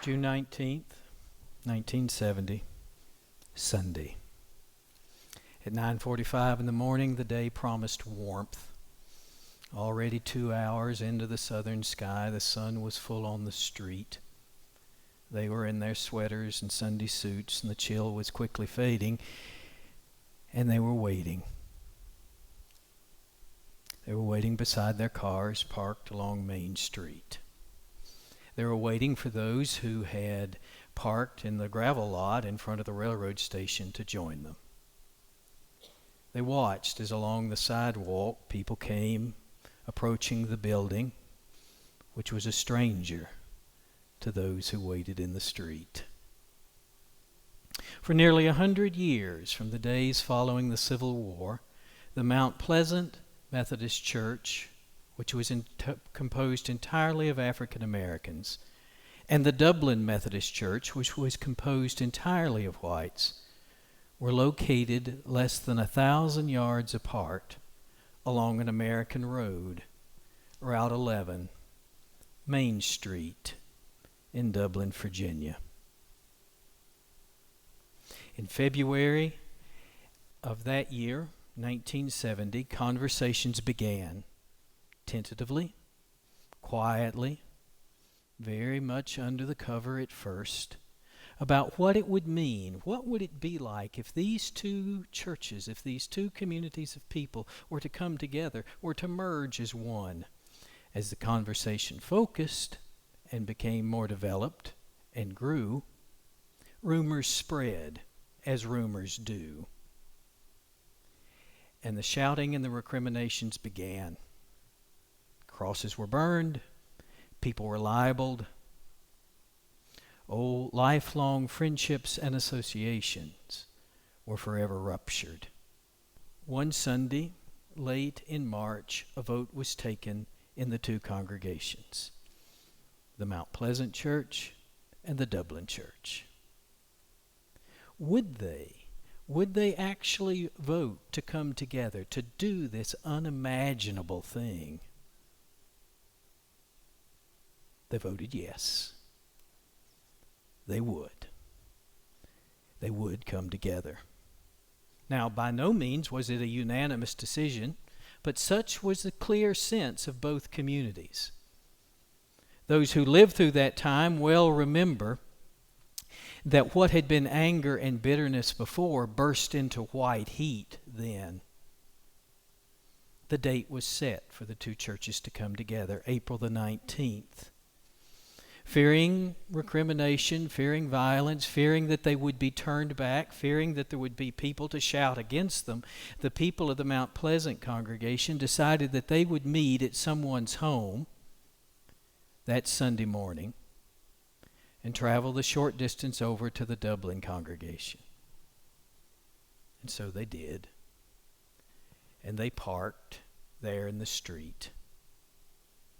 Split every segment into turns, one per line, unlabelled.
June 19th, 1970, Sunday. At 9:45 in the morning, the day promised warmth. Already 2 hours into the southern sky, the sun was full on the street. They were in their sweaters and Sunday suits, and the chill was quickly fading, and they were waiting. They were waiting beside their cars parked along Main Street. They were waiting for those who had parked in the gravel lot in front of the railroad station to join them. They watched as along the sidewalk people came, approaching the building, which was a stranger to those who waited in the street. For nearly 100 years, from the days following the Civil War, the Mount Pleasant Methodist Church, which was composed entirely of African Americans, and the Dublin Methodist Church, which was composed entirely of whites, were located less than 1,000 yards apart along an American road, Route 11, Main Street, in Dublin, Virginia. In February of that year, 1970, conversations began, tentatively, quietly, very much under the cover at first, about what it would mean, what would it be like if these two churches, if these two communities of people were to come together, were to merge as one. As the conversation focused and became more developed and grew, rumors spread, as rumors do. And the shouting and the recriminations began. Crosses were burned, people were libeled. Old lifelong friendships and associations were forever ruptured. One Sunday, late in March, a vote was taken in the two congregations, the Mount Pleasant Church and the Dublin Church. Would they actually vote to come together to do this unimaginable thing? They voted yes. They would. They would come together. Now, by no means was it a unanimous decision, but such was the clear sense of both communities. Those who lived through that time well remember that what had been anger and bitterness before burst into white heat then. The date was set for the two churches to come together, April the 19th. Fearing recrimination, fearing violence, fearing that they would be turned back, fearing that there would be people to shout against them, the people of the Mount Pleasant congregation decided that they would meet at someone's home that Sunday morning and travel the short distance over to the Dublin congregation. And so they did. And they parked there in the street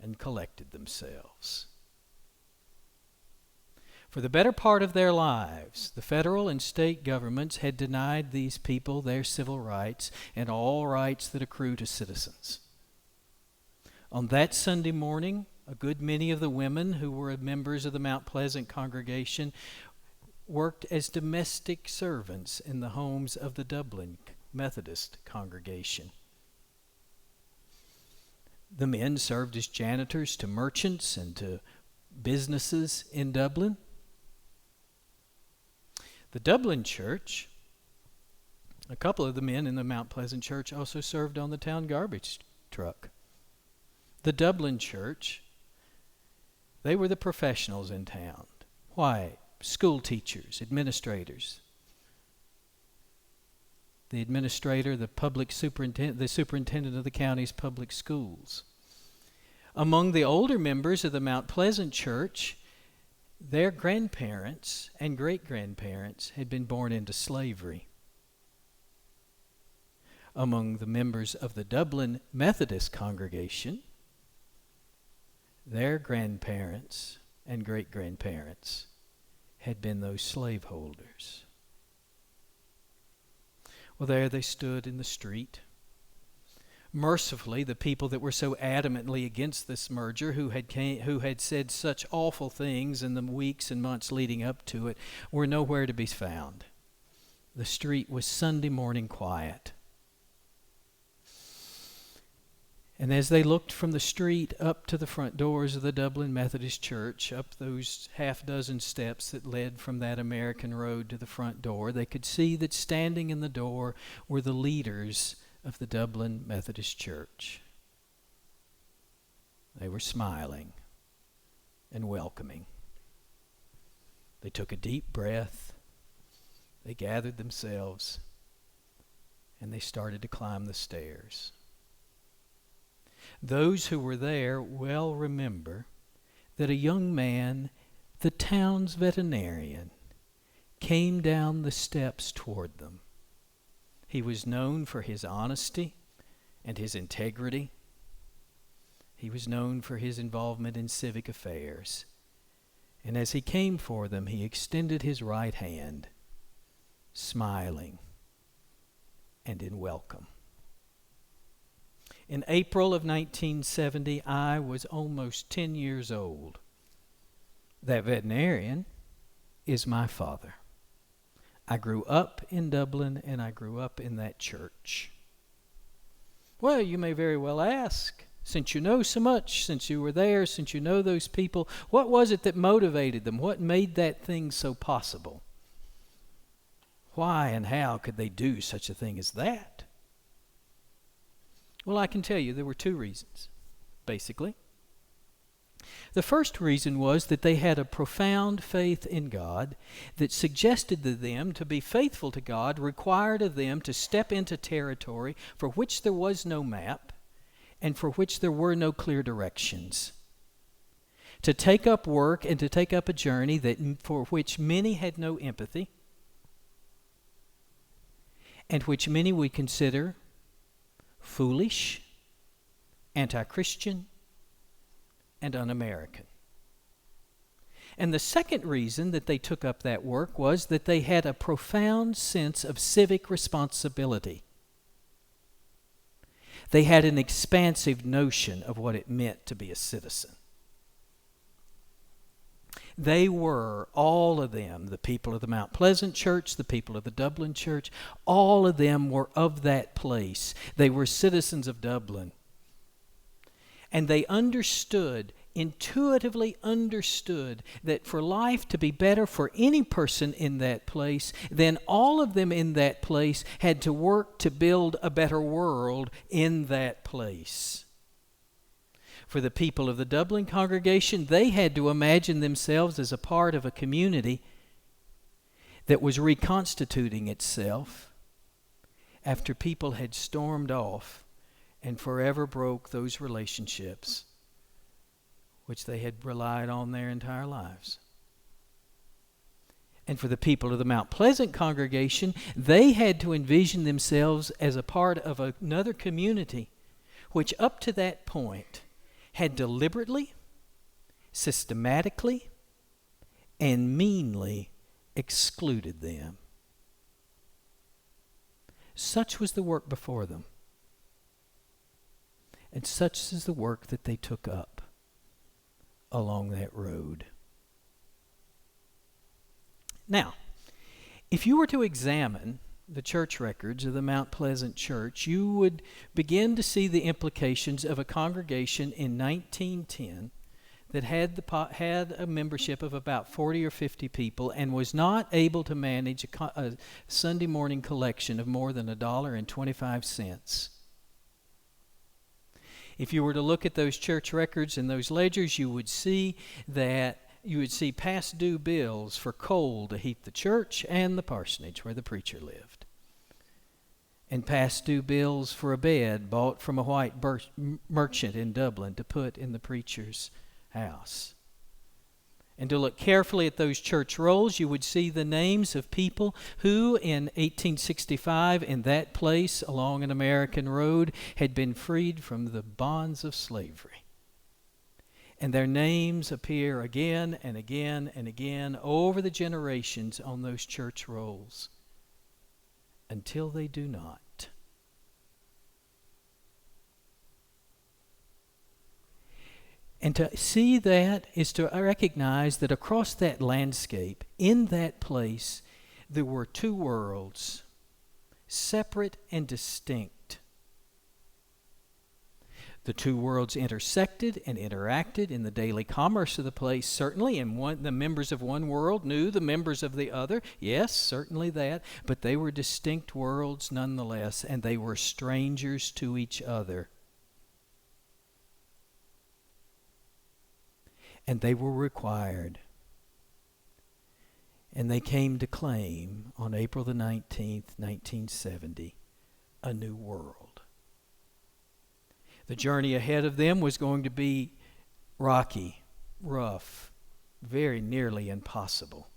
and collected themselves. For the better part of their lives, the federal and state governments had denied these people their civil rights and all rights that accrue to citizens. On that Sunday morning, a good many of the women who were members of the Mount Pleasant congregation worked as domestic servants in the homes of the Dublin Methodist congregation. The men served as janitors to merchants and to businesses in Dublin. The Dublin church, a couple of the men in the Mount Pleasant church also served on the town garbage truck. The Dublin church, they were the professionals in town. Why? School teachers, administrators. The administrator, the superintendent of the county's public schools. Among the older members of the Mount Pleasant church, their grandparents and great-grandparents had been born into slavery. Among the members of the Dublin Methodist congregation, their grandparents and great-grandparents had been those slaveholders. Well, there they stood in the street, Mercifully, the people that were so adamantly against this merger, who had said such awful things in the weeks and months leading up to it, were nowhere to be found. The street was Sunday morning quiet. And as they looked from the street up to the front doors of the Dublin Methodist Church, up those half-dozen steps that led from that American road to the front door, they could see that standing in the door were the leaders of the Dublin Methodist Church. They were smiling and welcoming. They took a deep breath, they gathered themselves, and they started to climb the stairs. Those who were there well remember that a young man, the town's veterinarian, came down the steps toward them. He was known for his honesty and his integrity. He was known for his involvement in civic affairs. And as he came for them, he extended his right hand, smiling and in welcome. In April of 1970, I was almost 10 years old. That veterinarian is my father. I grew up in Dublin, and I grew up in that church. Well, you may very well ask, since you know so much, since you were there, since you know those people, what was it that motivated them? What made that thing so possible? Why and how could they do such a thing as that? Well, I can tell you there were two reasons, basically. The first reason was that they had a profound faith in God that suggested to them to be faithful to God required of them to step into territory for which there was no map and for which there were no clear directions. To take up work and to take up a journey for which many had no empathy and which many would consider foolish, anti-Christian, and un-American. And the second reason that they took up that work was that they had a profound sense of civic responsibility. They had an expansive notion of what it meant to be a citizen. They were, all of them, the people of the Mount Pleasant Church, the people of the Dublin Church, all of them were of that place. They were citizens of Dublin. And they intuitively understood that for life to be better for any person in that place, then all of them in that place had to work to build a better world in that place. For the people of the Dublin congregation, they had to imagine themselves as a part of a community that was reconstituting itself after people had stormed off and forever broke those relationships which they had relied on their entire lives. And for the people of the Mount Pleasant congregation, they had to envision themselves as a part of another community which up to that point had deliberately, systematically, and meanly excluded them. Such was the work before them. And such is the work that they took up along that road. Now, if you were to examine the church records of the Mount Pleasant Church, you would begin to see the implications of a congregation in 1910 that had a membership of about 40 or 50 people and was not able to manage a Sunday morning collection of more than $1.25. If you were to look at those church records and those ledgers, you would see past due bills for coal to heat the church and the parsonage where the preacher lived, and past due bills for a bed bought from a white merchant in Dublin to put in the preacher's house. And to look carefully at those church rolls, you would see the names of people who in 1865 in that place along an American road had been freed from the bonds of slavery. And their names appear again and again and again over the generations on those church rolls until they do not. And to see that is to recognize that across that landscape, in that place, there were two worlds, separate and distinct. The two worlds intersected and interacted in the daily commerce of the place, certainly, and the members of one world knew the members of the other. Yes, certainly that, but they were distinct worlds nonetheless, and they were strangers to each other. And they were required. And they came to claim on April the 19th, 1970, a new world. The journey ahead of them was going to be rocky, rough, very nearly impossible.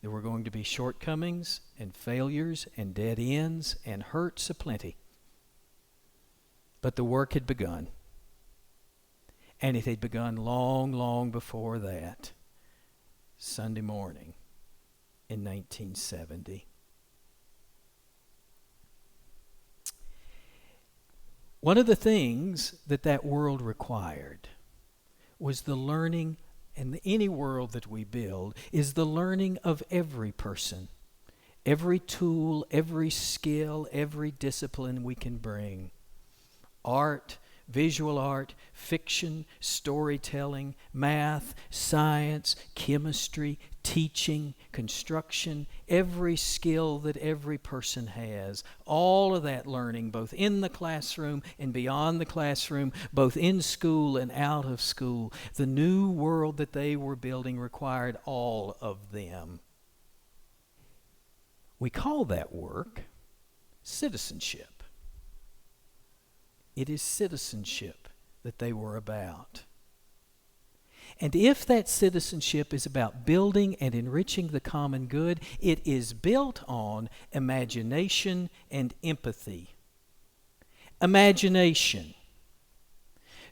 There were going to be shortcomings and failures and dead ends and hurts aplenty. But the work had begun. And it had begun long, long before that, Sunday morning in 1970. One of the things that world required was the learning, and any world that we build is the learning of every person, every tool, every skill, every discipline we can bring. Art, visual art, fiction, storytelling, math, science, chemistry, teaching, construction, every skill that every person has. All of that learning, both in the classroom and beyond the classroom, both in school and out of school. The new world that they were building required all of them. We call that work citizenship. It is citizenship that they were about. And if that citizenship is about building and enriching the common good, it is built on imagination and empathy. Imagination.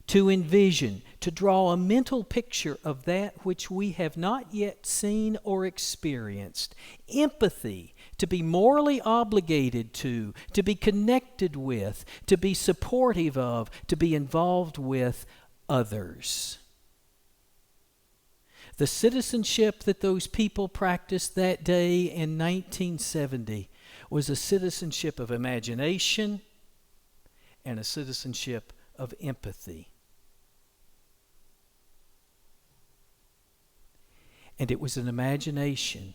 To envision, to draw a mental picture of that which we have not yet seen or experienced. Empathy, to be morally obligated to be connected with, to be supportive of, to be involved with others. The citizenship that those people practiced that day in 1970 was a citizenship of imagination and a citizenship of empathy. And it was an imagination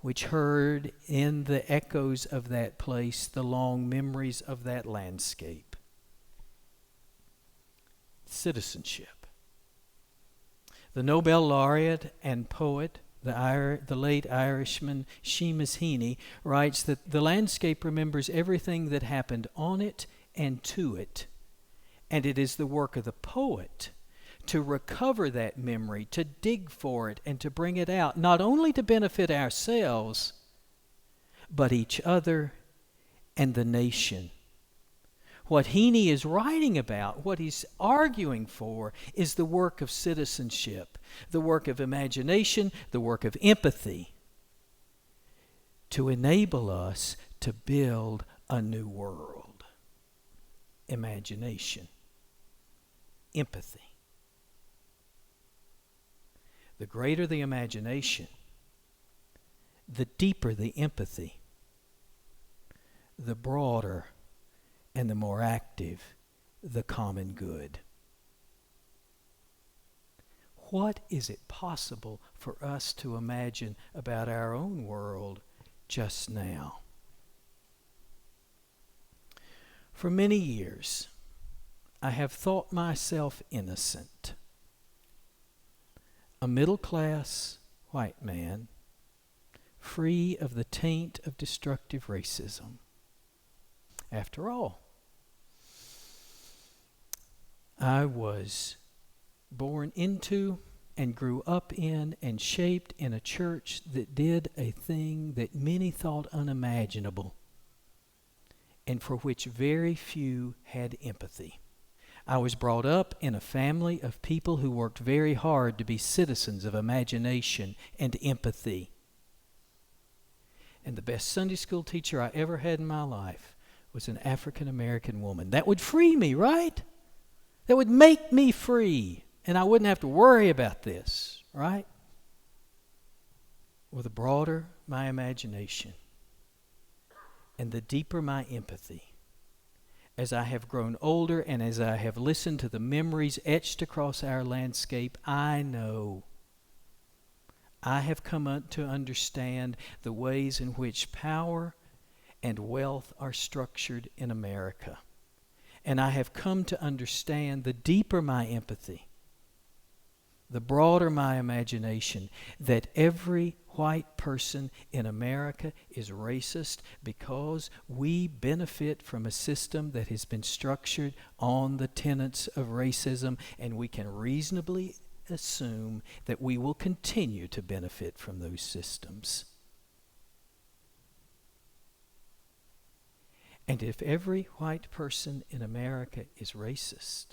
which heard in the echoes of that place the long memories of that landscape. Citizenship. The Nobel laureate and poet, the late Irishman Seamus Heaney, writes that the landscape remembers everything that happened on it and to it. And it is the work of the poet to recover that memory, to dig for it, and to bring it out, not only to benefit ourselves, but each other and the nation. What Heaney is writing about, what he's arguing for, is the work of citizenship, the work of imagination, the work of empathy, to enable us to build a new world. Imagination, empathy. The greater the imagination, the deeper the empathy, the broader and the more active the common good. What is it possible for us to imagine about our own world just now? For many years, I have thought myself innocent. A middle-class white man, free of the taint of destructive racism. After all, I was born into and grew up in and shaped in a church that did a thing that many thought unimaginable and for which very few had empathy. I was brought up in a family of people who worked very hard to be citizens of imagination and empathy. And the best Sunday school teacher I ever had in my life was an African American woman. That would free me, right? that would make me free, and I wouldn't have to worry about this, right? Well, the broader my imagination and the deeper my empathy, as I have grown older and as I have listened to the memories etched across our landscape, I know I have come to understand the ways in which power and wealth are structured in America. And I have come to understand, the deeper my empathy, the broader my imagination, that every white person in America is racist because we benefit from a system that has been structured on the tenets of racism, and we can reasonably assume that we will continue to benefit from those systems. And if every white person in America is racist,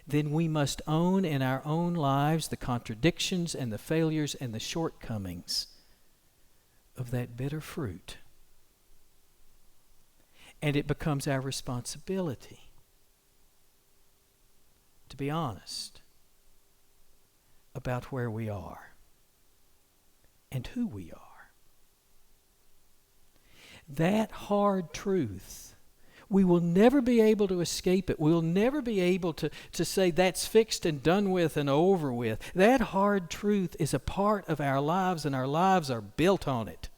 then we must own in our own lives the contradictions and the failures and the shortcomings of that bitter fruit. And it becomes our responsibility to be honest about where we are and who we are. That hard truth, we will never be able to escape it. We'll never be able to say that's fixed and done with and over with. That hard truth is a part of our lives, and our lives are built on it.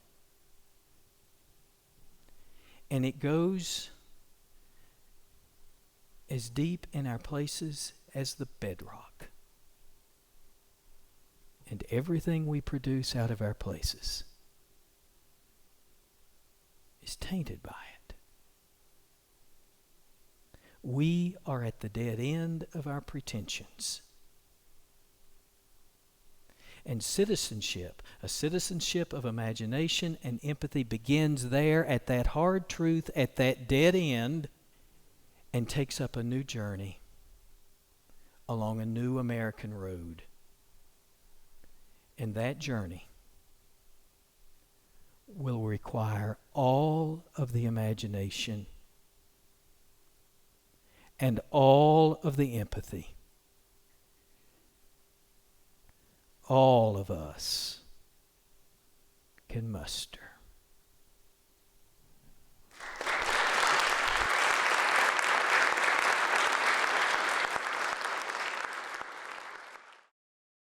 And it goes as deep in our places as the bedrock. And everything we produce out of our places is tainted by it. We are at the dead end of our pretensions. And citizenship, a citizenship of imagination and empathy, begins there at that hard truth, at that dead end, and takes up a new journey along a new American road. And that journey will require all of the imagination and all of the empathy all of us can muster.